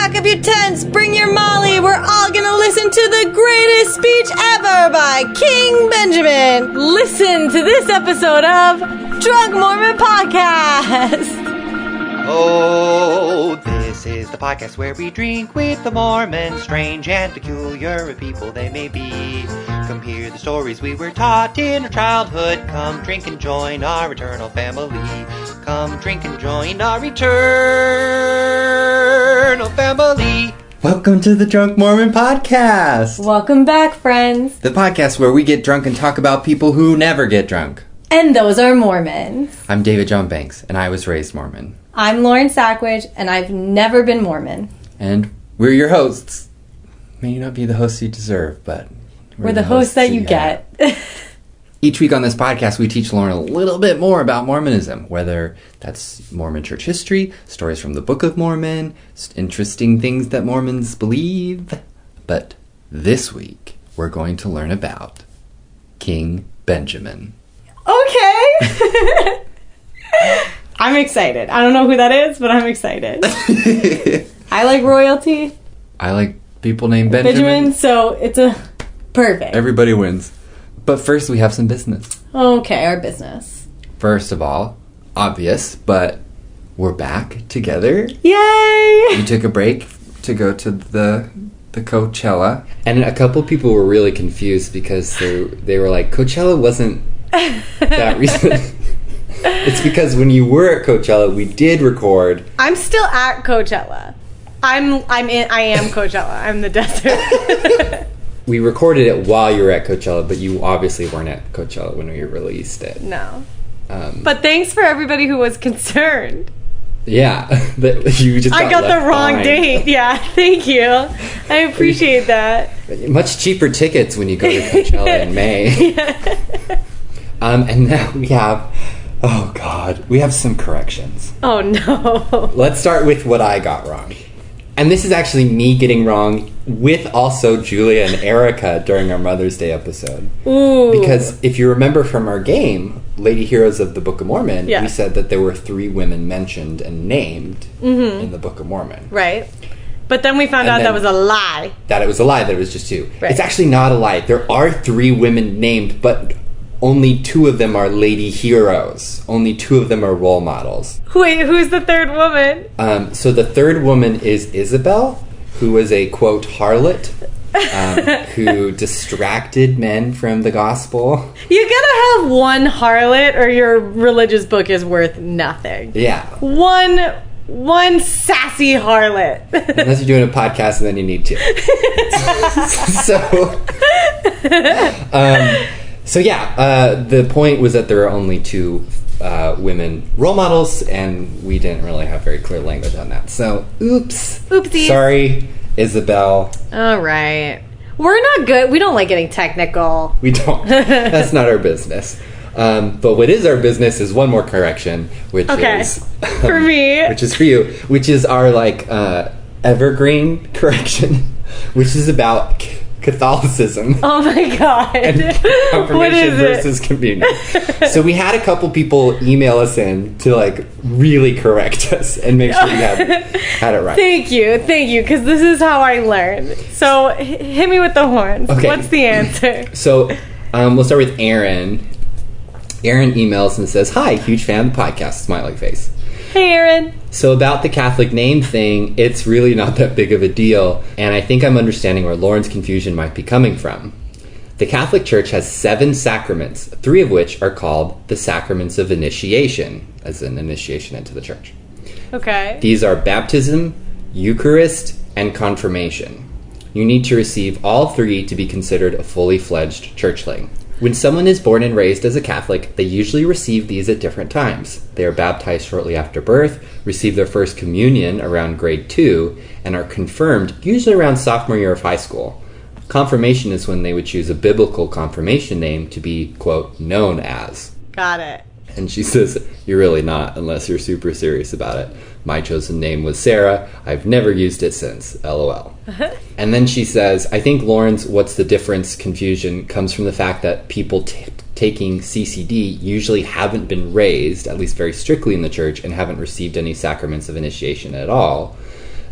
pack up your tents, bring your Molly. We're all gonna listen to the greatest speech ever by King Benjamin. Listen to this episode of Drunk Mormon Podcast. Oh, this is the podcast where we drink with the Mormons, strange and peculiar people they may be. Come hear the stories we were taught in our childhood. Come drink and join our eternal family. Come drink and join our eternal family. Welcome to the Drunk Mormon Podcast. Welcome back, friends. The podcast where we get drunk and talk about people who never get drunk. And those are Mormons. I'm David John Banks, and I was raised Mormon. I'm Lauren Sackwidge, and I've never been Mormon. And we're your hosts. May not be the hosts you deserve, but we're the hosts that you get. Each week on this podcast, we teach Lauren a little bit more about Mormonism, whether that's Mormon church history, stories from the Book of Mormon, interesting things that Mormons believe. But this week, we're going to learn about King Benjamin. Okay. I'm excited. I don't know who that is, but I'm excited. I like royalty. I like people named Benjamin. So it's a perfect. Everybody wins. But first, we have some business. Okay, our business. First of all, obvious, but we're back together. Yay! We took a break to go to the Coachella. And a couple people were really confused because they were like, Coachella wasn't that recent. It's because when you were at Coachella, we did record. I'm still at Coachella. I am Coachella. I'm the desert. We recorded it while you were at Coachella, but you obviously weren't at Coachella when we released it. No. But thanks for everybody who was concerned. Yeah, that you just I got the wrong date. Yeah, thank you. I appreciate that. Much cheaper tickets when you go to Coachella in May. Yeah. And now we have, oh God, we have some corrections. Oh no. Let's start with what I got wrong. And this is actually me getting wrong with also Julia and Erica during our Mother's Day episode. Ooh. Because if you remember from our game, Lady Heroes of the Book of Mormon, we said that there were 3 women mentioned and named in the Book of Mormon. Right. But then we found out that was a lie. That it was a lie, that it was just 2. Right. It's actually not a lie. There are 3 women named, but only 2 of them are lady heroes. Only 2 of them are role models. Wait, who's the 3rd woman? So the 3rd woman is Isabel, who was a, quote, harlot, who distracted men from the gospel. You gotta have one harlot or your religious book is worth nothing. Yeah. One sassy harlot. Unless you're doing a podcast and then you need to. So the point was that there are only 2 women role models, and we didn't really have very clear language on that. So, Oopsies. Sorry, Isabel. All right. We're not good. We don't like getting technical. We don't. That's not our business. But what is our business is one more correction, which is... for me. Which is for you. Which is our, evergreen correction, which is about... Catholicism. Oh my God. And confirmation versus communion. So we had a couple people email us in to really correct us and make sure we had it right. Thank you, because this is how I learned. So hit me with the horns. Okay. What's the answer? So we'll start with Aaron. Aaron emails and says, "Hi, huge fan of the podcast, smiley face. Hey, Aaron. So about the Catholic name thing, it's really not that big of a deal, and I think I'm understanding where Lauren's confusion might be coming from. The Catholic Church has 7 sacraments, 3 of which are called the sacraments of initiation, as an initiation into the church. Okay. These are baptism, Eucharist, and confirmation. You need to receive all 3 to be considered a fully fledged churchling. When someone is born and raised as a Catholic, they usually receive these at different times. They are baptized shortly after birth, receive their first communion around grade 2, and are confirmed usually around sophomore year of high school. Confirmation is when they would choose a biblical confirmation name to be, quote, known as." Got it. And she says, "You're really not, unless you're super serious about it. My chosen name was Sarah. I've never used it since. LOL." And then she says, "I think Lauren's what's the difference confusion comes from the fact that people taking CCD usually haven't been raised, at least very strictly in the church, and haven't received any sacraments of initiation at all.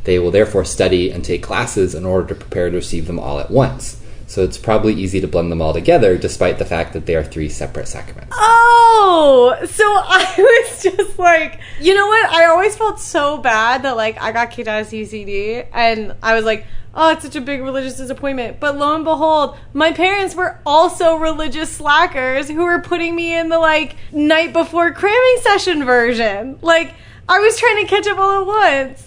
They will therefore study and take classes in order to prepare to receive them all at once. So it's probably easy to blend them all together, despite the fact that they are 3 separate sacraments. Oh, so I was just like, you know what? I always felt so bad that, like, I got kicked out of CCD, and I was like, oh, it's such a big religious disappointment. But lo and behold, my parents were also religious slackers who were putting me in the, like, night before cramming session version. Like, I was trying to catch up all at once.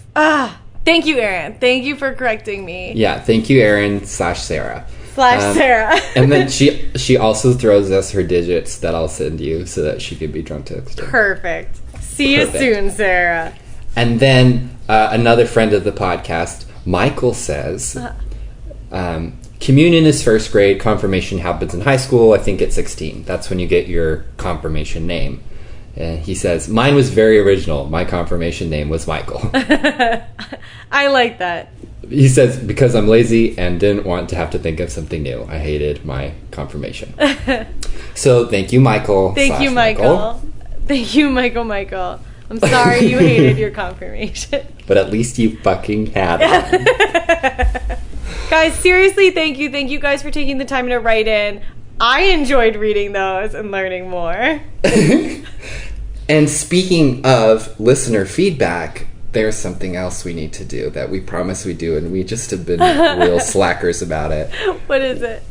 Thank you, Erin. Thank you for correcting me. Yeah, thank you, Erin/Sarah. Sarah. And then she also throws us her digits that I'll send you so that she can be drunk texting. Perfect. See you soon, Sarah. And then another friend of the podcast, Michael, says, communion is first grade, confirmation happens in high school, I think at 16. That's when you get your confirmation name. And he says, mine was very original. My confirmation name was Michael. I like that. He says, because I'm lazy and didn't want to have to think of something new. I hated my confirmation. So thank you, Michael. Thank you, Michael. Thank you, Michael. I'm sorry you hated your confirmation. But at least you fucking had it. Guys, seriously, thank you. Thank you guys for taking the time to write in. I enjoyed reading those and learning more. And speaking of listener feedback, there's something else we need to do that we promised we'd do, and we just have been real slackers about it. What is it?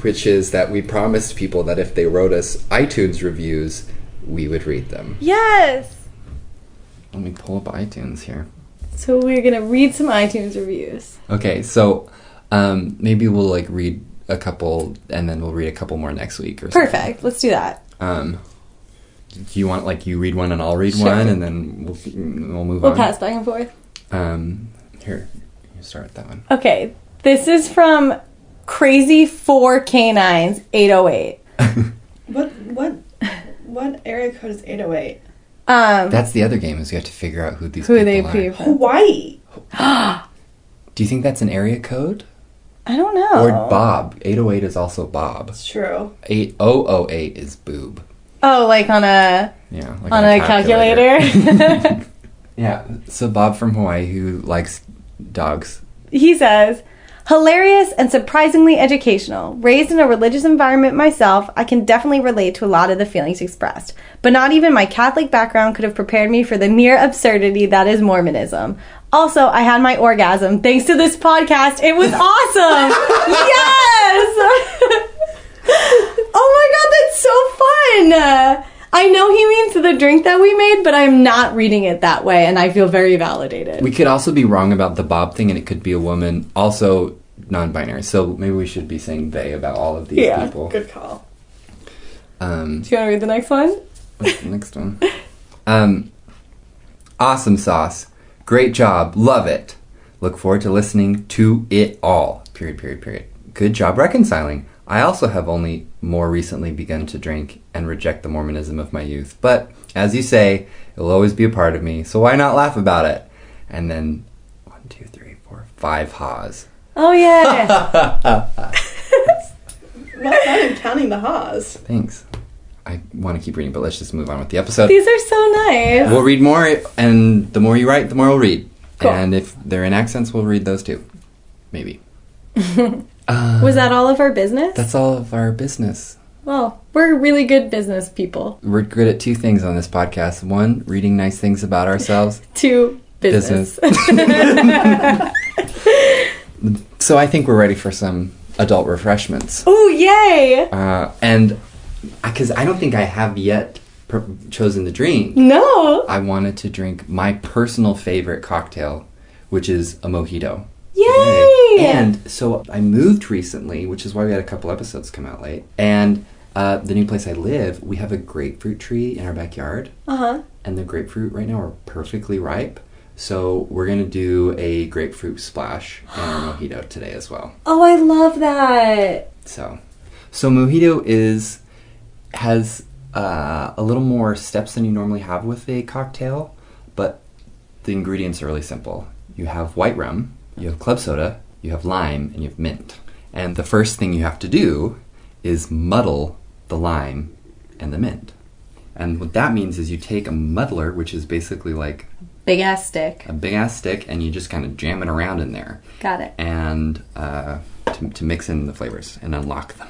Which is that we promised people that if they wrote us iTunes reviews, we would read them. Yes! Let me pull up iTunes here. So we're going to read some iTunes reviews. Okay, so maybe we'll like read a couple, and then we'll read a couple more next week or something. Perfect. Let's do that. Do you want, like, you read one and I'll read one, and then we'll move on? We'll pass back and forth. Here, you start with that one. Okay, this is from Crazy4K9s 808. What area code is 808? That's the other game, is you have to figure out who these people are. Hawaii. Do you think that's an area code? I don't know. Or Bob. 808 is also Bob. It's true. 8008 is Boob. Oh, like on a calculator. Yeah, so Bob from Hawaii who likes dogs. He says, hilarious and surprisingly educational. Raised in a religious environment myself, I can definitely relate to a lot of the feelings expressed. But not even my Catholic background could have prepared me for the near absurdity that is Mormonism. Also, I had my orgasm thanks to this podcast. It was awesome! Yes! Oh my god, that's so fun! I know he means the drink that we made, but I'm not reading it that way, and I feel very validated. We could also be wrong about the Bob thing, and it could be a woman, also non-binary. So maybe we should be saying they about all of these people. Good call. Do you want to read the next one? What's the next one? Awesome sauce. Great job. Love it. Look forward to listening to it all. Period. Good job reconciling. I also have only more recently begun to drink and reject the Mormonism of my youth. But, as you say, it will always be a part of me, so why not laugh about it? And then, 1, 2, 3, 4, 5 haws. Oh, yeah. Well done in counting the haws. Thanks. I want to keep reading, but let's just move on with the episode. These are so nice. We'll read more, and the more you write, the more we'll read. Cool. And if they're in accents, we'll read those too. Maybe. Was that all of our business? That's all of our business. Well, we're really good business people. We're good at 2 things on this podcast. 1, reading nice things about ourselves. 2, business. So I think we're ready for some adult refreshments. Ooh, yay! And because I don't think I have yet chosen the drink. No! I wanted to drink my personal favorite cocktail, which is a mojito. Yay! And so I moved recently, which is why we had a couple episodes come out late. And the new place I live, we have a grapefruit tree in our backyard. Uh-huh. And the grapefruit right now are perfectly ripe. So we're going to do a grapefruit splash in our mojito today as well. Oh, I love that. So mojito has a little more steps than you normally have with a cocktail, but the ingredients are really simple. You have white rum, you have club soda, you have lime, and you have mint. And the first thing you have to do is muddle the lime and the mint. And what that means is you take a muddler, which is basically like Big ass stick. A big ass stick, and you just kind of jam it around in there. Got it. And to mix in the flavors and unlock them.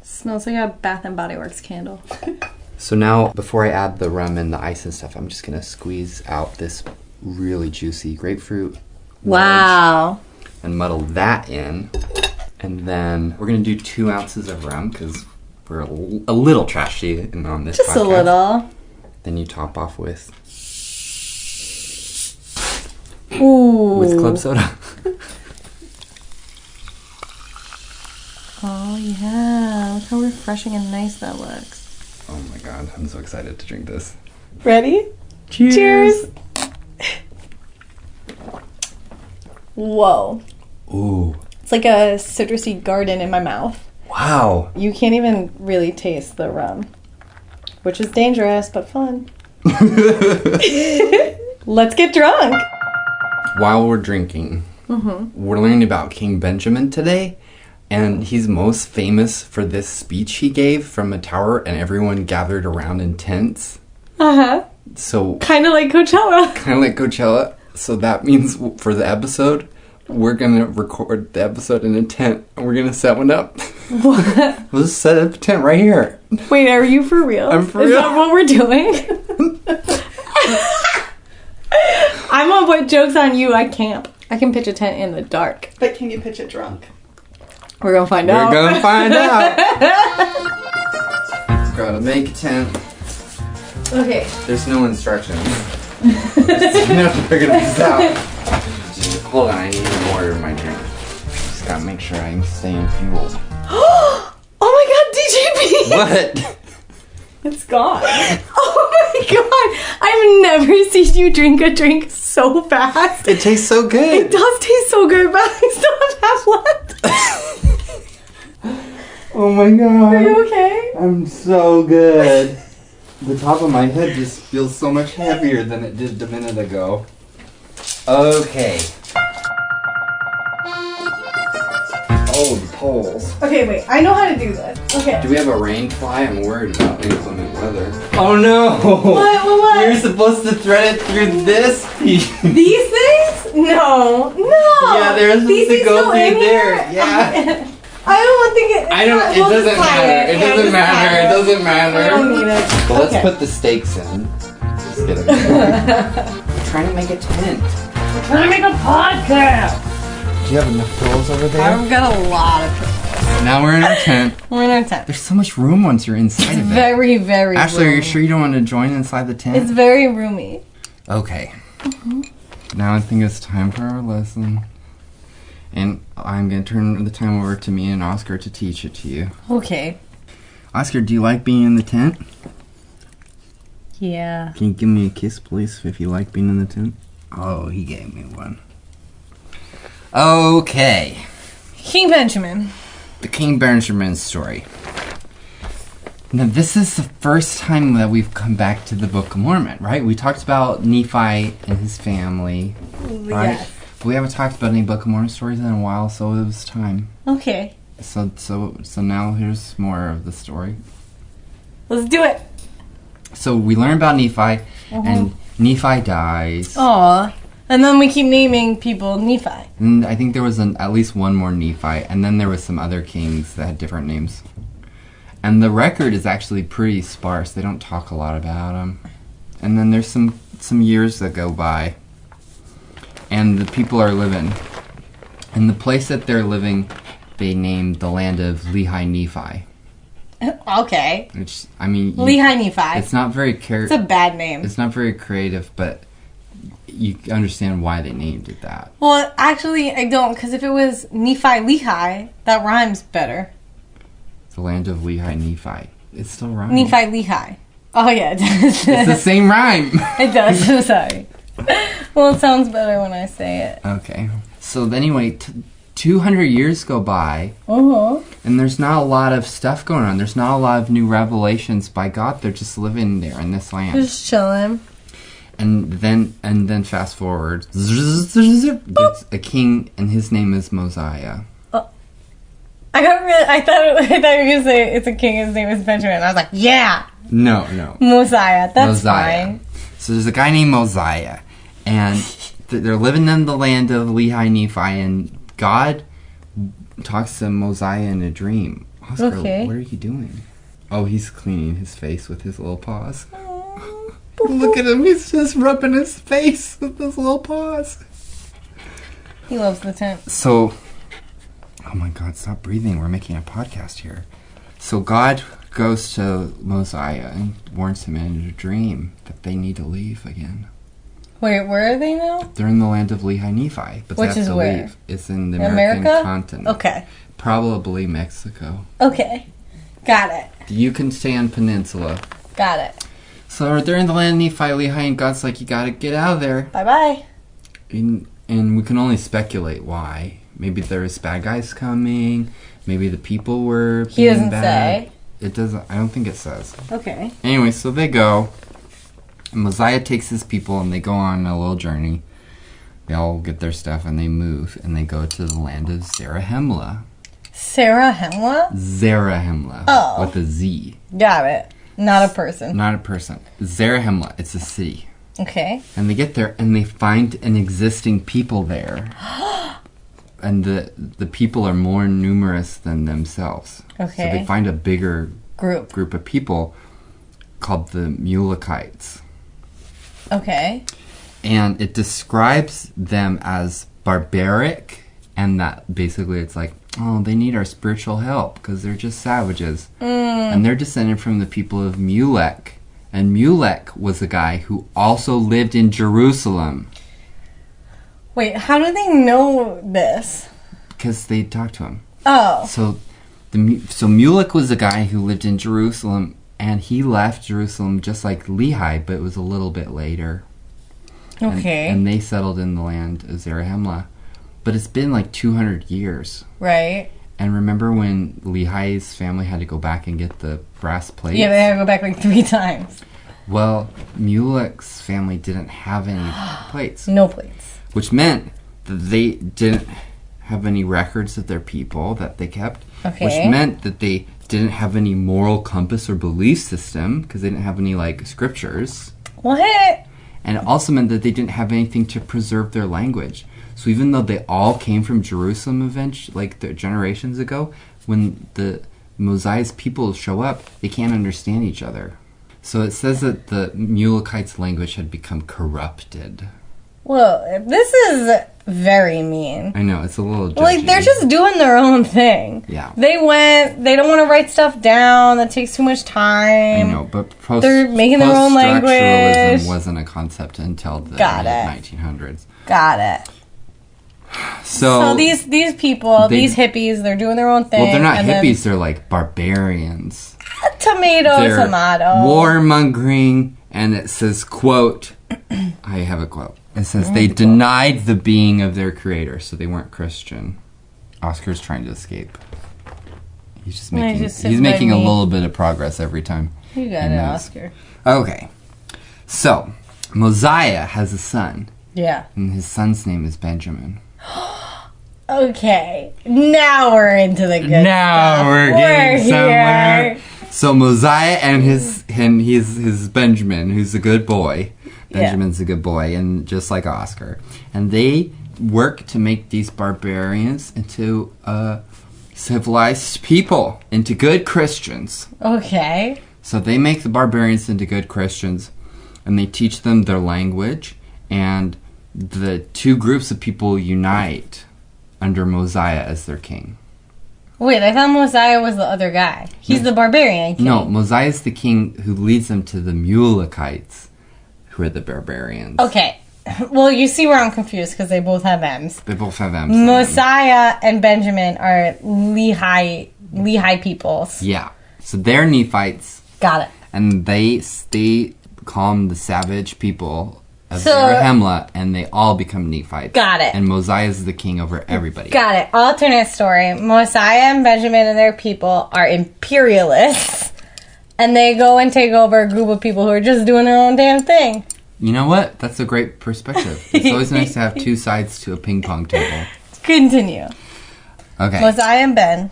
Smells like a Bath and Body Works candle. So now, before I add the rum and the ice and stuff, I'm just gonna squeeze out this really juicy grapefruit. Wow. And muddle that in. And then we're gonna do 2 ounces of rum because we're a little trashy on this Just podcast. a little. Then you top off with club soda. Oh yeah, look how refreshing and nice that looks. Oh my god, I'm so excited to drink this. Ready? Cheers! Whoa. Ooh. It's like a citrusy garden in my mouth. Wow. You can't even really taste the rum, which is dangerous but fun. Let's get drunk. While we're drinking, we're learning about King Benjamin today, and he's most famous for this speech he gave from a tower, and everyone gathered around in tents. Uh-huh. So Kind of like Coachella. kind of like Coachella. So that means for the episode, we're gonna record the episode in a tent, and we're gonna set one up. What? We'll just set up a tent right here. Wait, are you for real? I'm for Is real. that what we're doing? I'm gonna put jokes on you. I camp. I can pitch a tent in the dark. But can you pitch it drunk? We're gonna find out. We're gonna find out. Gotta make a tent. Okay. There's no instructions. Just gonna figure this out. Hold on, I need more of my drink. Just gotta make sure I'm staying fueled. Oh my god, DJP! What? It's gone. Oh my god! I've never seen you drink a drink so fast. It tastes so It good. does taste so good, but I still have half left. Oh my god. Are you okay? I'm so good. The top of my head just feels so much heavier than it did a minute ago. Okay. Oh, the poles. Okay, wait. I know how to do this. Okay. Do we have a rain fly? I'm worried about inclement weather. Oh no! What? You're supposed to thread it through this piece. These things? No. Yeah, they're supposed These to things go still through in there. here? Yeah. I don't think it. I don't. It we'll doesn't just tie matter. It Yeah, doesn't just matter. tie It doesn't matter. I don't need it. But let's Okay. put the stakes in. Just kidding. We're trying to make a tent. Let me make a podcast. Do you have enough pillows over there? I've got a lot of pillows. Now we're in our tent. We're in our tent. There's so much room once you're inside of it. Very, very Ashley, are you roomy. sure you don't want to join inside the tent? It's very roomy. Okay. Now I think it's time for our lesson. And I'm going to turn the time over to me and Oscar to teach it to you. Okay. Oscar, do you like being in the tent? Yeah. Can you give me a kiss, please, if you like being in the tent? Oh, he gave me one. Okay. King Benjamin. The King Benjamin story. Now, this is the first time that we've come back to the Book of Mormon, right? We talked about Nephi and his family, right? Yes. But we haven't talked about any Book of Mormon stories in a while, so it was time. Okay. So now here's more of the story. Let's do it. So we learn about Nephi, and Nephi dies. Aw. And then we keep naming people Nephi. And I think there was at least one more Nephi, and then there was some other kings that had different names. And the record is actually pretty sparse. They don't talk a lot about them. And then there's some years that go by, and the people are living. And the place that they're living, they named the land of Lehi Nephi. Okay. Which, I mean, Lehi Nephi. it's not very It's a bad name. It's not very creative, but you understand why they named it that. Well, actually, I don't, because if it was Nephi Lehi, that rhymes better. The land of Lehi Nephi. It still rhymes. Nephi Lehi. Oh, yeah, it does. It's the same rhyme. It does. I'm sorry. Well, it sounds better when I say it. Okay. So anyway, 200 years go by, Uh-huh. and there's not a lot of stuff going on. There's not a lot of new revelations by God. They're just living there in this land. Just chilling. And then fast forward, there's a king, and his name is Mosiah. I thought you were going to say it's a king, his name is Benjamin. I was like, yeah! No. Mosiah. That's Mosiah. fine. So there's a guy named Mosiah, and they're living in the land of Lehi Nephi, and God talks to Mosiah in a dream. Oscar, Okay. what are you doing? Oh, he's cleaning his face with his little paws. Look at him, he's just rubbing his face with his little paws. He loves the tent. So, oh my God, stop breathing. We're making a podcast here. So God goes to Mosiah and warns him in a dream that they need to leave again. Wait, where are they now? They're in the land of Lehi Nephi, but they Which have is to where? leave. It's in the American America? continent. Okay. Probably Mexico. Okay. Got it. The Yucatan Peninsula. Got it. So they're in the land of Nephi, Lehi, and God's like, you gotta get out of there. Bye-bye. And we can only speculate why. Maybe there's bad guys coming. Maybe the people were being He doesn't bad. say. It doesn't. I don't think it says. Okay. Anyway, so they go. And Mosiah takes his people and they go on a little journey. They all get their stuff and they move and they go to the land of Zarahemla. Sarah Hemla? Zarahemla. Oh. With a Z. Got it. Not a person. Not a person. Zarahemla. It's a city. Okay. And they get there and they find an existing people there. And the people are more numerous than themselves. Okay. So they find a bigger Group. of people called the Mulekites. Okay. And it describes them as barbaric, and that basically it's like, oh, they need our spiritual help because they're just savages. And they're descended from the people of Mulek. And Mulek was a guy who also lived in Jerusalem. Wait, how do they know this? Because they talked to him. Oh. So Mulek was a guy who lived in Jerusalem, and he left Jerusalem just like Lehi, but it was a little bit later. Okay. And they settled in the land of Zarahemla. But it's been like 200 years. Right. And remember when Lehi's family had to go back and get the brass plates? Yeah, they had to go back like 3 times. Well, Mulek's family didn't have any plates. No plates. Which meant that they didn't have any records of their people that they kept. Okay. Which meant that they didn't have any moral compass or belief system because they didn't have any, like, scriptures. What? And it also meant that they didn't have anything to preserve their language. So even though they all came from Jerusalem eventually, like generations ago, when the Mosiah's people show up, they can't understand each other. So it says that the Mulekites' language had become corrupted. Well, this is very mean. I know, it's a little judgy. Like, they're just doing their own thing. Yeah. They don't want to write stuff down. That takes too much time. I know, but They're making their own language. Post-structuralism wasn't a concept until the Got it. mid-1900s. Got it. So these people, these hippies, they're doing their own thing. Well, they're not and hippies, they're like barbarians. then tomato. Warmongering, and it says, quote, I have a quote. It says, they denied the being of their creator, so they weren't Christian. Oscar's trying to escape. He's just making, he's making a little bit of progress every time. You got it, Oscar. Okay. So, Mosiah has a son. Yeah. And his son's name is Benjamin. Okay. Now we're into the good stuff. We're getting somewhere. Here. So Mosiah and his Benjamin, who's a good boy. Benjamin's a good boy, and just like Oscar. And they work to make these barbarians into civilized people, into good Christians. Okay. So they make the barbarians into good Christians, and they teach them their language, and the two groups of people unite under Mosiah as their king. Wait, I thought Mosiah was the other guy. He's the barbarian king. No, Mosiah's the king who leads them to the Mulekites, who are the barbarians. Okay. Well, you see where I'm confused because they both have M's. They both have M's. in them. Mosiah and Benjamin are Lehi peoples. Yeah. So they're Nephites, Got it. and they call them the savage people of So- Zarahemla, and they all become Nephites. Got it. And Mosiah is the king over everybody. Got it. Alternate story. Mosiah and Benjamin and their people are imperialists. And they go and take over a group of people who are just doing their own damn thing. You know what? That's a great perspective. It's always nice to have two sides to a ping pong table. Continue. Okay. Mosiah and Ben.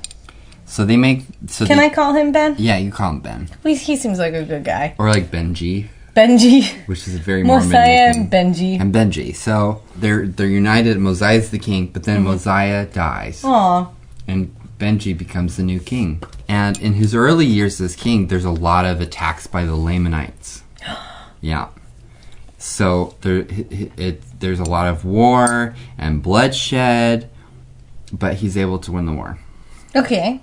So they make... Can I call him Ben? Yeah, you call him Ben. He seems like a good guy. Or like Benji. Benji. Which is a very Mormon Mosiah nickname. and Benji. And Benji. So they're united. Mosiah's the king, but then Mosiah dies. Aw. And Benji becomes the new king. And in his early years as king, there's a lot of attacks by the Lamanites. Yeah. So there's a lot of war and bloodshed, but he's able to win the war. Okay.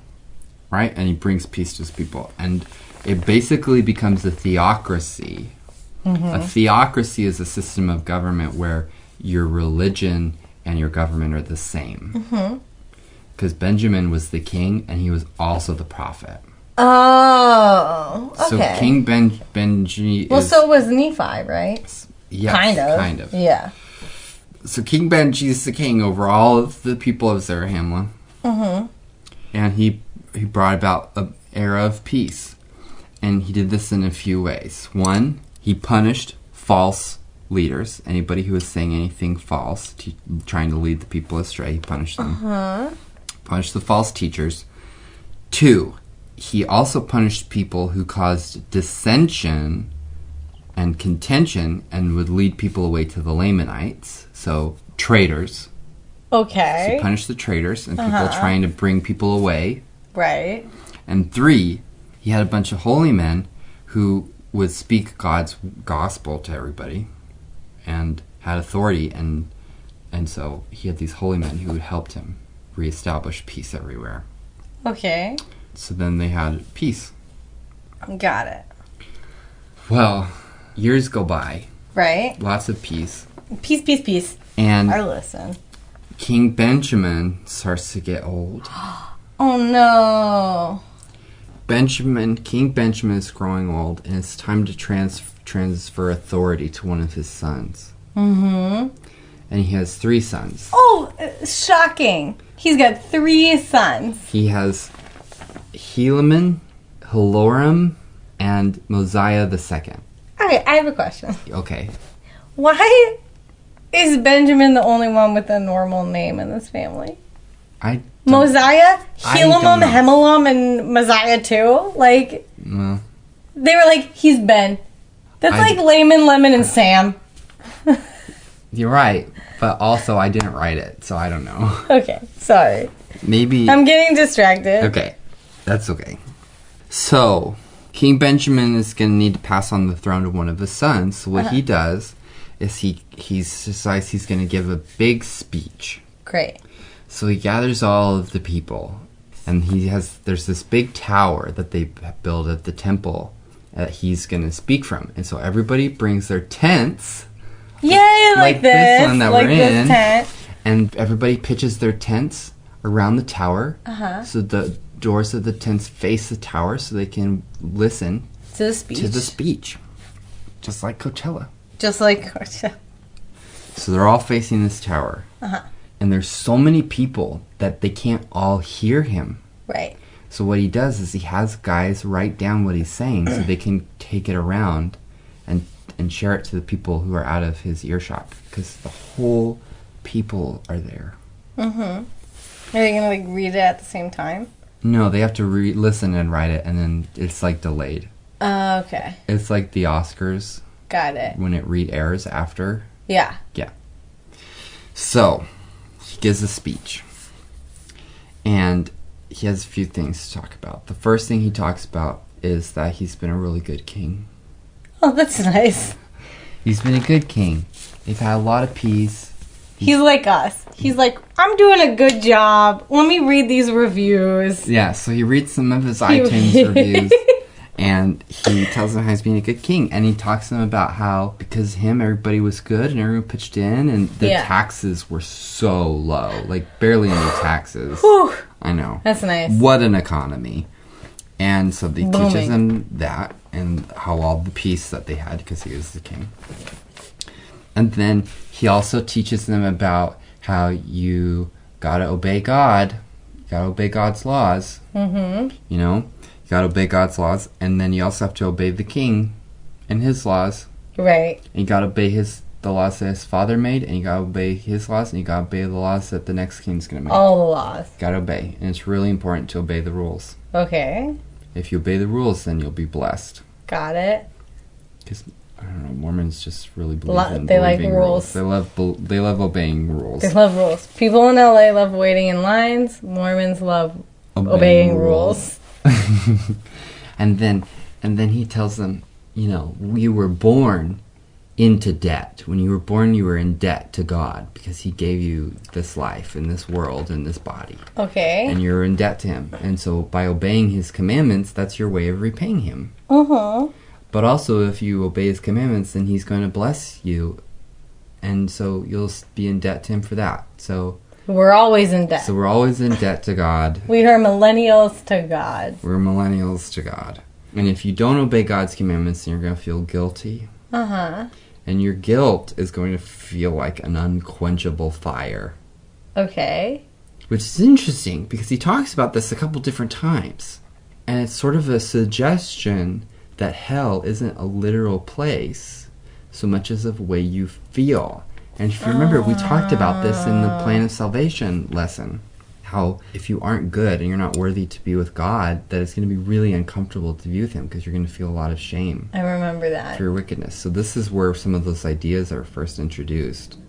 Right? And he brings peace to his people. And it basically becomes a theocracy. A theocracy is a system of government where your religion and your government are the same. Because Benjamin was the king, and he was also the prophet. Oh, okay. So King Benji Well, is... so was Nephi, right? Yes, Kind of. Yeah. So King Benji is the king over all of the people of Zarahemla. And he brought about an era of peace. And he did this in a few ways. One, he punished false leaders. Anybody who was saying anything false, trying to lead the people astray, he punished them. Punished the false teachers. Two, he also punished people who caused dissension and contention and would lead people away to the Lamanites. So, traitors. Okay. So he punished the traitors and people trying to bring people away. Right. And three, he had a bunch of holy men who would speak God's gospel to everybody and had authority. And so he had these holy men who helped him reestablish peace everywhere. Okay. So then they had peace. Got it. Well, years go by. Right. Lots of peace. Peace. And I listen. King Benjamin starts to get old. Oh, no. King Benjamin is growing old, and it's time to transfer authority to one of his sons. And he has 3 sons. Oh, shocking. He's got 3 sons. He has Helaman, Haloram, and Mosiah the second. Okay, I have a question. Okay. Why is Benjamin the only one with a normal name in this family? Mosiah, Helaman, Hemelam, and Mosiah too? Like, Well, they were like, he's Ben. That's like Layman, Lemon, and Sam. you're right, but also I didn't write it, so I don't know. Okay, sorry. Maybe... I'm getting distracted. Okay, that's okay. So, King Benjamin is going to need to pass on the throne to one of his sons. So what he does is he decides he's going to give a big speech. Great. So he gathers all of the people, and there's this big tower that they build at the temple that he's going to speak from. And so everybody brings their tents. Yay, like this one that like we're in. This tent. And everybody pitches their tents around the tower. So the doors of the tents face the tower so they can listen to the speech. Just like Coachella. So they're all facing this tower. And there's so many people that they can't all hear him. Right. So what he does is he has guys write down what he's saying so they can take it around and share it to the people who are out of his earshot. Because the whole people are there. Are they going to read it at the same time? No, they have to listen and write it, and then it's delayed. Okay. It's like the Oscars. Got it. When it airs after. Yeah. Yeah. So, he gives a speech. And he has a few things to talk about. The first thing he talks about is that he's been a really good king. Oh, that's nice. He's been a good king. They've had a lot of peace. He's like us. He's like, I'm doing a good job. Let me read these reviews. Yeah, so he reads some of his iTunes reviews. And he tells them how he's being a good king. And he talks to them about how, because of him, everybody was good and everyone pitched in. And the taxes were so low. Like, barely any taxes. Whew. I know. That's nice. What an economy. And so he teaches them that and how all the peace that they had because he was the king. And then he also teaches them about how you gotta obey God. You gotta obey God's laws. You know? You gotta obey God's laws. And then you also have to obey the king and his laws. Right. And you gotta obey the laws that his father made, and you gotta obey his laws, and you gotta obey the laws that the next king's gonna make. All the laws. Gotta obey. And it's really important to obey the rules. Okay. If you obey the rules, then you'll be blessed. Got it. Because, I don't know, Mormons just really believe in They like believing rules. They love obeying rules. They love rules. People in LA love waiting in lines. Mormons love obeying rules. And then he tells them, you know, you were born into debt. When you were born, you were in debt to God because he gave you this life and this world and this body. Okay. And you're in debt to him. And so by obeying his commandments, that's your way of repaying him. Uh-huh. But also, if you obey his commandments, then he's going to bless you. And so you'll be in debt to him for that. So we're always in debt. So we're always in debt to God. We are millennials to God. We're millennials to God. And if you don't obey God's commandments, then you're going to feel guilty. Uh-huh. And your guilt is going to feel like an unquenchable fire. Okay. Which is interesting, because he talks about this a couple different times. And it's sort of a suggestion that hell isn't a literal place so much as a way you feel. And if you remember, we talked about this in the Plan of Salvation lesson. How if you aren't good and you're not worthy to be with God, that it's going to be really uncomfortable to be with him because you're going to feel a lot of shame. I remember that. For your wickedness. So this is where some of those ideas are first introduced.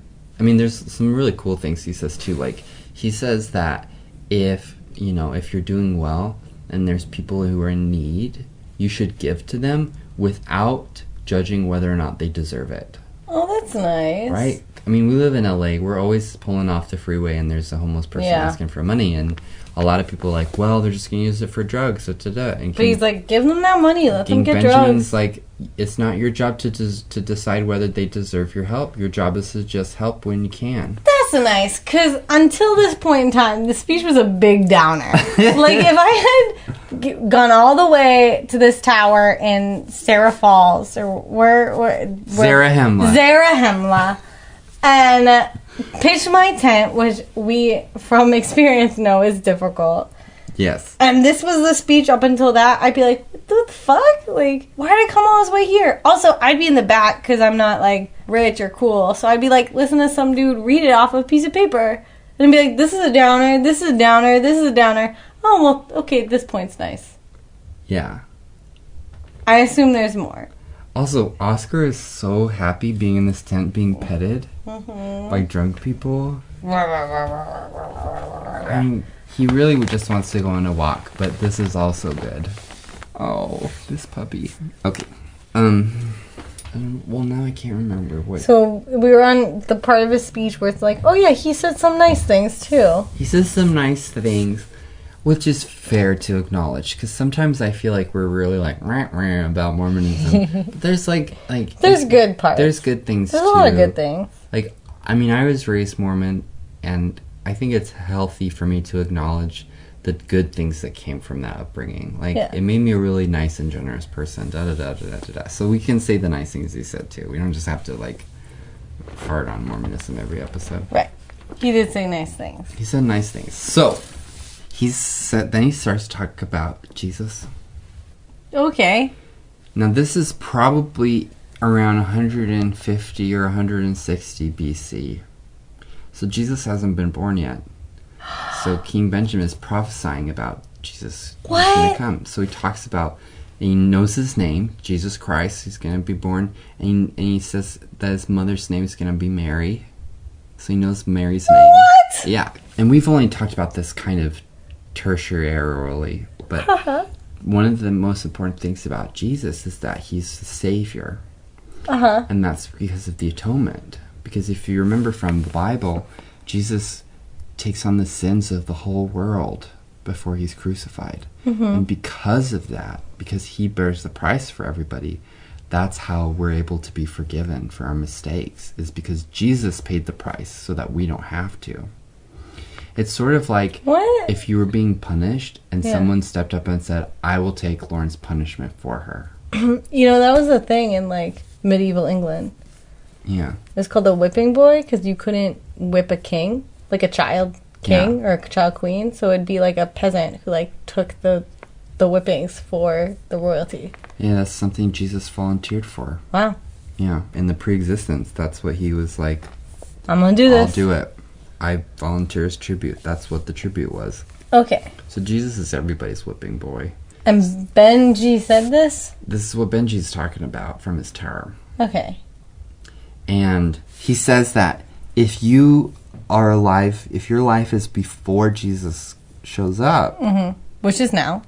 I mean, there's some really cool things he says too. Like, he says that if you're doing well and there's people who are in need, you should give to them without judging whether or not they deserve it. Oh, that's nice. Right? I mean, we live in LA. We're always pulling off the freeway and there's a homeless person asking for money. And a lot of people are like, well, they're just going to use it for drugs. So and but he's like, give them that money. Let them get Benjamin's drugs. Like, it's not your job to decide whether they deserve your help. Your job is to just help when you can. That's nice, because until this point in time, the speech was a big downer. Like, if I had gone all the way to this tower in Sarah Falls, or Zarahemla, and pitched my tent, which we, from experience, know is difficult. Yes. And this was the speech up until that, I'd be like, what the fuck? Like, why did I come all this way here? Also, I'd be in the back because I'm not, like, rich or cool. So I'd be like, listen to some dude read it off a piece of paper. And be like, this is a downer, this is a downer, this is a downer. Oh, well, okay, this point's nice. Yeah. I assume there's more. Also, Oscar is so happy being in this tent being petted by drunk people. I mean, he really just wants to go on a walk, but this is also good. Oh, this puppy. Okay. Well, now I can't remember what. So we were on the part of his speech where it's like, oh yeah, he said some nice things too. He says some nice things, which is fair to acknowledge, because sometimes I feel like we're really like rah, rah, about Mormonism. But there's like there's good parts. There's good things There's too. a lot of good things. Like, I mean, I was raised Mormon, and I think it's healthy for me to acknowledge the good things that came from that upbringing. Like, it made me a really nice and generous person. Da da da da da da. So we can say the nice things he said too. We don't just have to like fart on Mormonism every episode. Right. He did say nice things. He said nice things. So then he starts to talk about Jesus. Okay. Now this is probably around 150 or 160 BC. So Jesus hasn't been born yet. So King Benjamin is prophesying about Jesus. What? He's going to come. So he talks about, and he knows his name, Jesus Christ. He's going to be born. And he says that his mother's name is going to be Mary. So he knows Mary's name. What? Yeah. And we've only talked about this kind of tertiarily. But one of the most important things about Jesus is that he's the Savior. And that's because of the atonement. Because if you remember from the Bible, Jesus takes on the sins of the whole world before he's crucified. And because of that, because he bears the price for everybody, that's how we're able to be forgiven for our mistakes, is because Jesus paid the price so that we don't have to. It's sort of like if you were being punished and someone stepped up and said, I will take Lauren's punishment for her. You know, that was a thing in like medieval England. Yeah. It was called the whipping boy because you couldn't whip a king, like a child king or a child queen. So it'd be like a peasant who like took the whippings for the royalty. Yeah, that's something Jesus volunteered for. Wow. Yeah, in the pre-existence, that's what he was like. I'm gonna do this. I'll do it. I volunteer as tribute. That's what the tribute was. Okay. So Jesus is everybody's whipping boy. And Benji said this? This is what Benji's talking about from his tower. Okay. And he says that if you are alive, if your life is before Jesus shows up, Which is now.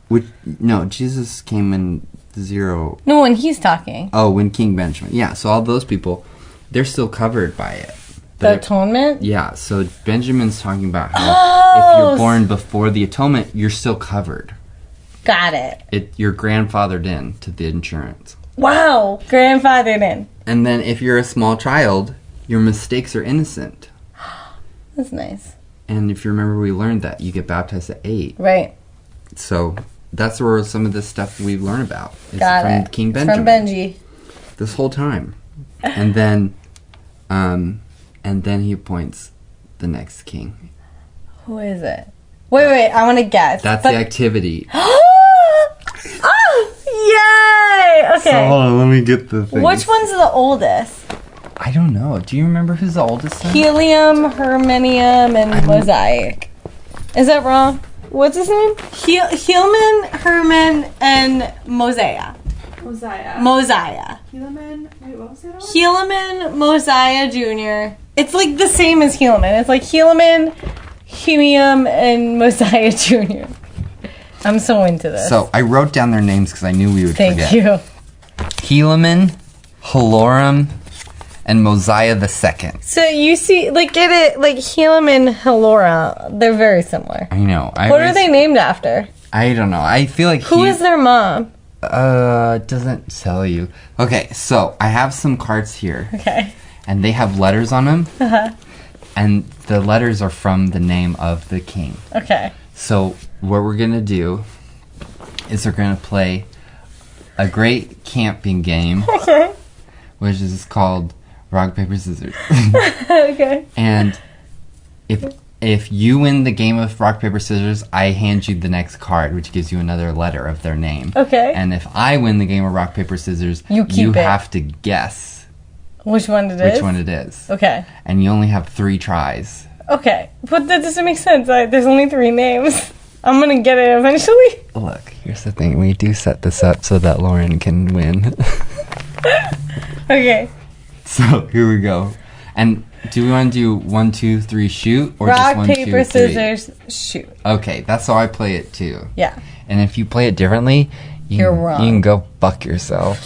no, Jesus came in 0. No, when he's talking. Oh, when King Benjamin. Yeah, so all those people, they're still covered by it. The atonement? Yeah, so Benjamin's talking about how if you're born before the atonement, you're still covered. Got it. You're grandfathered in to the insurance. Wow. Grandfathered in. And then if you're a small child, your mistakes are innocent. That's nice. And if you remember, we learned that you get baptized at 8. Right. So that's where some of this stuff we learn about. It's Got from it. King It's Benjamin. from Benji. This whole time. And then he appoints the next king. Who is it? Wait, I want to guess. That's the activity. Yay! Okay. So hold on, let me get the thing. Which one's the oldest? I don't know. Do you remember who's the oldest son? Helium, Herminium, and Mosaic. Is that wrong? What's his name? Helaman, Herman, and Mosiah. Mosiah. Helaman. Wait, what was that? Helaman, Mosiah Jr. It's like the same as Helaman. It's like Helaman, Helium, and Mosiah Jr. I'm so into this. So I wrote down their names because I knew we would forget. Thank you. Helaman, Haloram, and Mosiah II. So you see, like, get it, like Helaman and Halora, they're very similar. I know. What are they named after? I don't know. I feel like Who is their mom? It doesn't tell you. Okay, so I have some cards here. Okay. And they have letters on them. Uh-huh. And the letters are from the name of the king. Okay. So what we're going to do is we're going to play a great camping game. Okay. Which is called Rock, Paper, Scissors. Okay. And if you win the game of Rock, Paper, Scissors, I hand you the next card, which gives you another letter of their name. Okay. And if I win the game of Rock, Paper, Scissors, you have to guess which one it is. which one it is. Okay. And you only have 3 tries. Okay. But that doesn't make sense. There's only 3 names. I'm going to get it eventually. Look, here's the thing. We do set this up so that Lauren can win. Okay. So, here we go. And do we want to do 1, 2, 3, shoot? Or Rock, just 1, paper, 2, 3? scissors, shoot. Okay, that's how I play it too. Yeah. And if you play it differently, You're wrong. You can go fuck yourself.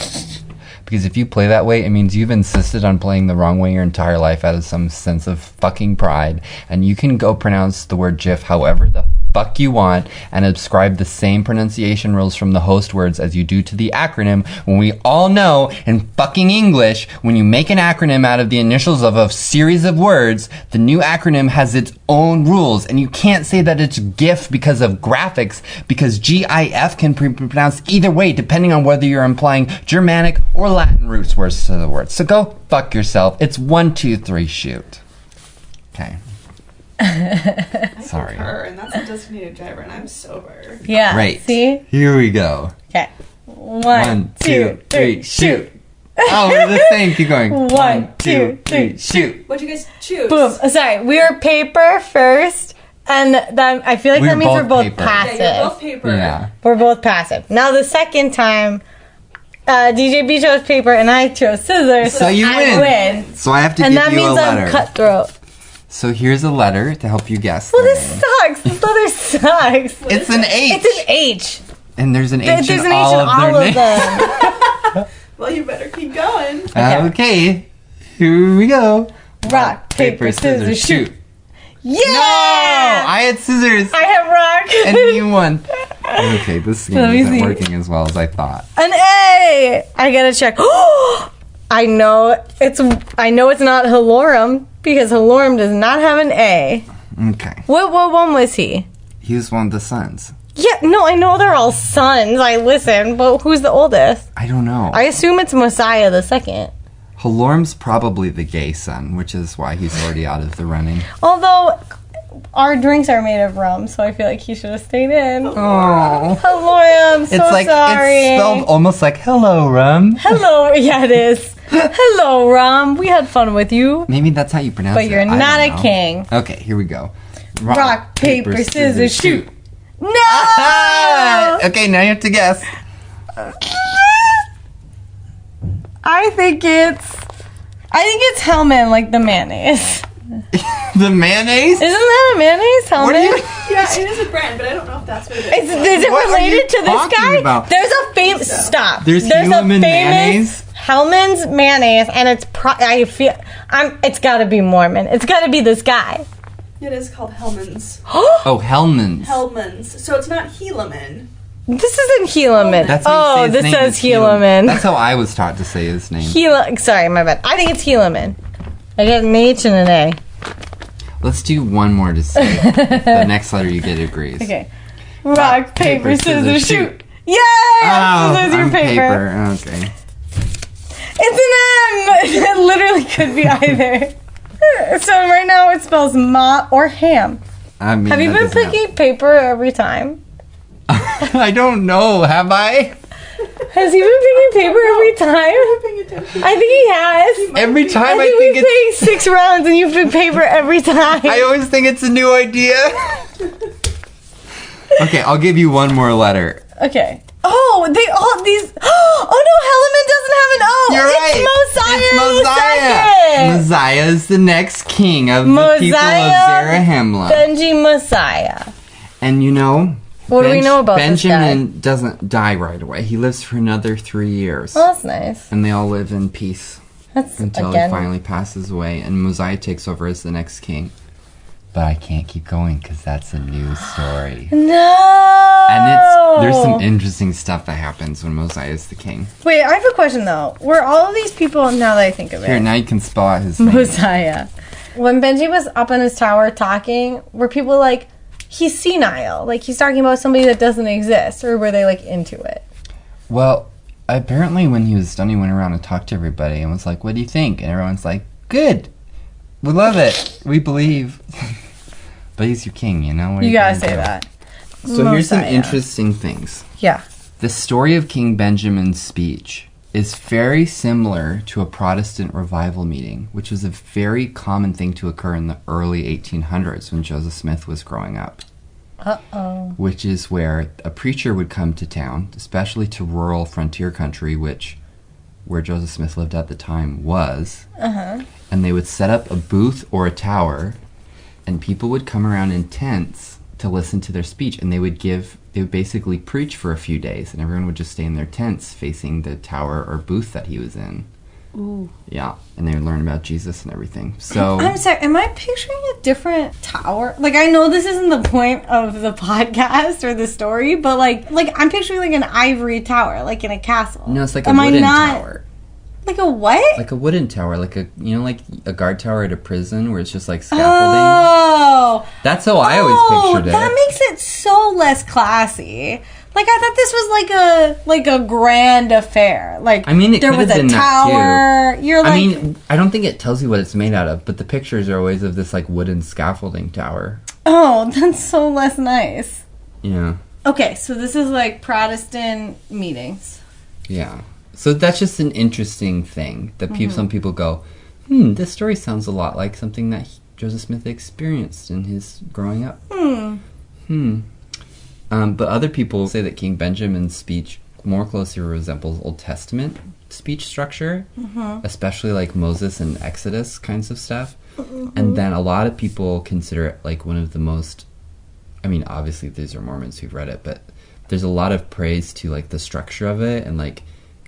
Because if you play that way, it means you've insisted on playing the wrong way your entire life out of some sense of fucking pride. And you can go pronounce the word GIF however the fuck you want and ascribe the same pronunciation rules from the host words as you do to the acronym, when we all know in fucking English, when you make an acronym out of the initials of a series of words, the new acronym has its own rules. And you can't say that it's GIF because of graphics, because GIF can be pronounced either way depending on whether you're implying Germanic or Latin roots words to the word. So go fuck yourself. It's 1, 2, 3, shoot. Okay. Sorry. And that's a designated driver, and I'm sober. Yeah. Great. See? Here we go. Okay. 1, 2, 3, shoot. Oh, we're the same. Keep going. 1, 2, 3, shoot. What'd you guys choose? Boom. Sorry, we were paper first, and then I feel like that means we're both paper. passive. Yeah, you're both paper. Yeah. We're both passive. Now the second time, DJ B chose paper and I chose scissors. So you I win. So I have to And give that you a means letter. I'm cutthroat. So here's a letter to help you guess. Well, the this name. sucks. This letter sucks. It's an H. It's an H. And there's an H There's in an H all in of their all of names. them. Well, you better keep going. Okay. Here we go. Rock, paper, scissors, shoot. Yeah! No! I had scissors. I have rock. And you won. Okay, this game Let me isn't see. working as well as I thought. An A. I gotta check. I know it's not Halorum because Halorum does not have an A. Okay. What one was he? He was one of the sons. Yeah, no, I know they're all sons. I listen, but who's the oldest? I don't know. I assume it's Mosiah the second. Halorm's probably the gay son, which is why he's already out of the running. Although our drinks are made of rum, so I feel like he should have stayed in. Oh. Hello, I'm so It's like sorry. it's spelled almost like hello, rum. Hello, yeah, it is. Hello, Rom. We had fun with you. Maybe that's how you pronounce it. But you're I not don't a know. king. Okay, here we go. Rock, paper, scissors, shoot. No! Okay, now you have to guess. I think it's Hellman, like the mayonnaise. The mayonnaise? Isn't that a mayonnaise, Hellman? What are you... Yeah, it is a brand, but I don't know if that's what it is. Is it What are you related to this talking guy? about? There's a famous stop. There's Hellman mayonnaise? Hellman's mayonnaise, and it's it's got to be Mormon. It's got to be this guy. It is called Hellman's. Oh, Hellman's. Hellman's. So it's not Helaman. This isn't Helaman. That's how you say his this name says is Helaman. That's how I was taught to say his name. Sorry, my bad. I think it's Helaman. I get an H and an A. Let's do one more to see. The next letter you get agrees. Okay. Rock, paper, scissors, shoot. Yay! Oh, Scissors, I'm paper. Okay. It's an M! It literally could be either. So right now it spells ma or ham. I mean, Have you that been doesn't picking paper every time? have- I don't know. Have I? Has he been picking paper every time? Paying attention. I think he has. Every time I I think think we it's... played 6 rounds and you've picked paper every time. I always think it's a new idea. Okay, I'll give you one more letter. Okay. Oh, these. Oh no, Helaman doesn't have an O. You're right. It's Mosiah. It's Mosiah. Mosiah is the next king of the people of Mosiah Zarahemla. Benji Mosiah. And you know, What do we know about this guy? Benjamin doesn't die right away. He lives for another 3 years. Oh, that's nice. And they all live in peace That's until again. he finally passes away. And Mosiah takes over as the next king. But I can't keep going because that's a new story. No. And there's some interesting stuff that happens when Mosiah is the king. Wait, I have a question though. Were all of these people, now that I think of it, Here, now you can spell out his name. Mosiah? When Benji was up on his tower talking, were people like, he's senile, like he's talking about somebody that doesn't exist, or were they like into it? Well, apparently when he was done, he went around and talked to everybody and was like, what do you think? And everyone's like, good. We love it. We believe. But he's your king, you know? What are You gotta gonna say do? that. So here's some Mosiah. interesting things. Yeah. The story of King Benjamin's speech is very similar to a Protestant revival meeting, which was a very common thing to occur in the early 1800s when Joseph Smith was growing up. Uh-oh. Which is where a preacher would come to town, especially to rural frontier country, where Joseph Smith lived at the time was. Uh-huh. And they would set up a booth or a tower, and people would come around in tents to listen to their speech, and they would basically preach for a few days, and everyone would just stay in their tents facing the tower or booth that he was in. Ooh. Yeah, and they would learn about Jesus and everything. So I'm sorry, am I picturing a different tower? Like, I know this isn't the point of the podcast or the story, but like I'm picturing like an ivory tower, like in a castle. no, it's like a Am I wooden not- tower. Like a what? Like a wooden tower, like like a guard tower at a prison where it's just like scaffolding. Oh. That's how I always pictured it. That makes it so less classy. Like, I thought this was like a grand affair. Like, I mean, it there could was have a been tower. that too. You're like, I mean, I don't think it tells you what it's made out of, but the pictures are always of this like wooden scaffolding tower. oh, that's so less nice. Yeah. Okay, so this is like Protestant meetings. Yeah. So that's just an interesting thing that Mm-hmm. some people go, this story sounds a lot like something that Joseph Smith experienced in his growing up. But other people say that King Benjamin's speech more closely resembles Old Testament speech structure, especially like Moses and Exodus kinds of stuff. And then a lot of people consider it like one of the most, I mean, obviously these are Mormons who've read it, but there's a lot of praise to like the structure of it and like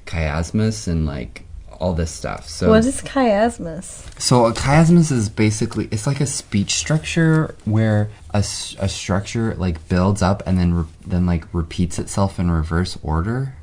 chiasmus and like all this stuff. So What is chiasmus? so a chiasmus is basically, it's like a speech structure where a structure like builds up and then like repeats itself in reverse order.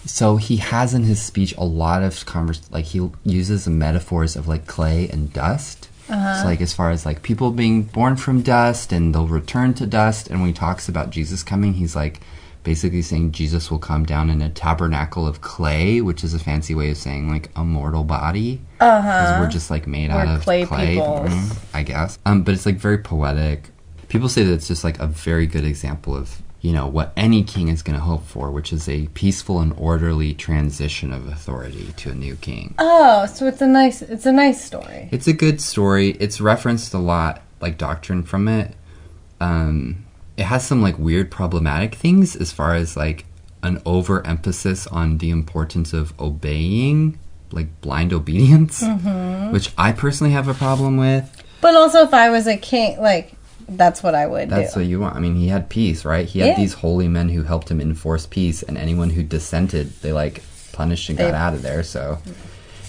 So he has in his speech a lot of like he uses metaphors of like clay and dust. So like as far as like people being born from dust and they'll return to dust, and when he talks about Jesus coming, he's like basically saying Jesus will come down in a tabernacle of clay, which is a fancy way of saying like a mortal body. Because we're just like made out of clay clay, peoples. I guess. But it's like very poetic. People say that it's just like a very good example of what any king is going to hope for, which is a peaceful and orderly transition of authority to a new king. Oh, so it's a nice story. It's a good story. It's referenced a lot, like doctrine from it. It has some like weird problematic things as far as like an overemphasis on the importance of obeying, like blind obedience, which I personally have a problem with. But also, if I was a king, like, that's what I would do. That's what you want. I mean, he had peace, right? He had these holy men who helped him enforce peace, and anyone who dissented, they like punished and got out of there. So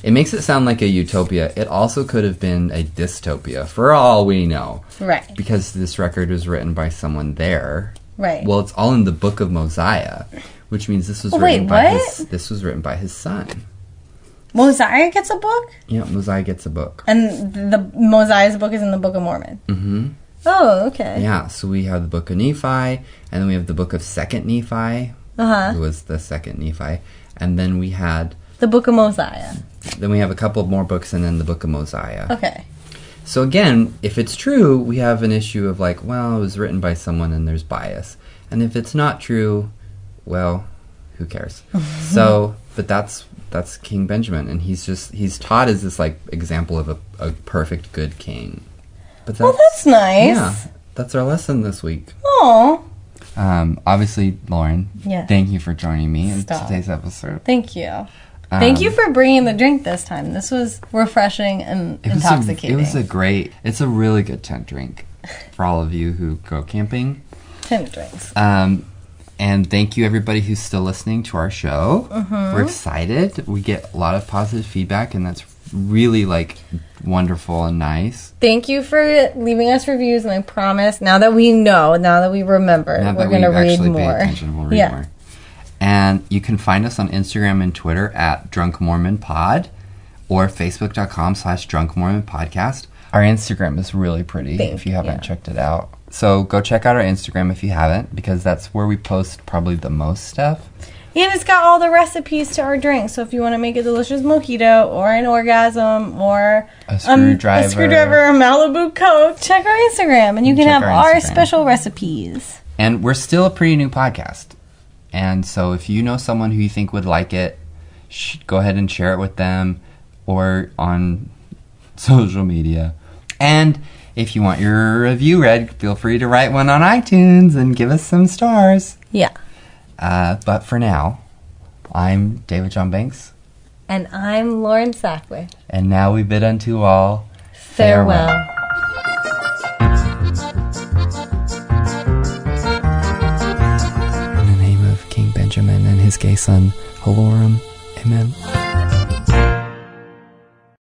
it makes it sound like a utopia. It also could have been a dystopia, for all we know. Right. Because this record was written by someone there. Right. Well, it's all in the Book of Mosiah, which means this was written by his son. Mosiah gets a book? Yeah, Mosiah gets a book. And the Mosiah's book is in the Book of Mormon. Mm-hmm. Oh, okay. Yeah, so we have the Book of Nephi, and then we have the Book of Second Nephi, who was the second Nephi, and then we had the Book of Mosiah. Then we have a couple more books, and then the Book of Mosiah. Okay. So again, if it's true, we have an issue of like, well, it was written by someone and there's bias. And if it's not true, well, who cares? So, but that's King Benjamin, and he's taught as this like example of a perfect good king. But that's nice. Yeah, that's our lesson this week. Oh. Obviously, Lauren. Yeah. Thank you for joining me in today's episode. Thank you. Thank you for bringing the drink this time. This was refreshing and intoxicating. It's a really good tent drink for all of you who go camping. Tent drinks. And thank you everybody who's still listening to our show. We're excited. We get a lot of positive feedback, and that's really like wonderful and nice. Thank you for leaving us reviews, and I promise now that we remember, we're going to read more. Pay attention, we'll read more. And you can find us on Instagram and Twitter at Drunk Mormon Pod, or Facebook.com/Drunk Mormon Podcast. Our Instagram is really pretty if you haven't checked it out. So go check out our Instagram if you haven't, because that's where we post probably the most stuff. And it's got all the recipes to our drinks. So if you want to make a delicious mojito or an orgasm or a screwdriver, a Malibu Coke, check our Instagram and you can have our special recipes. And we're still a pretty new podcast. And so if you know someone who you think would like it, go ahead and share it with them or on social media. And if you want your review read, feel free to write one on iTunes and give us some stars. Yeah. But for now, I'm David John Banks. And I'm Lauren Sackley. And now we bid unto all farewell. In the name of King Benjamin and his gay son, Halorum, amen.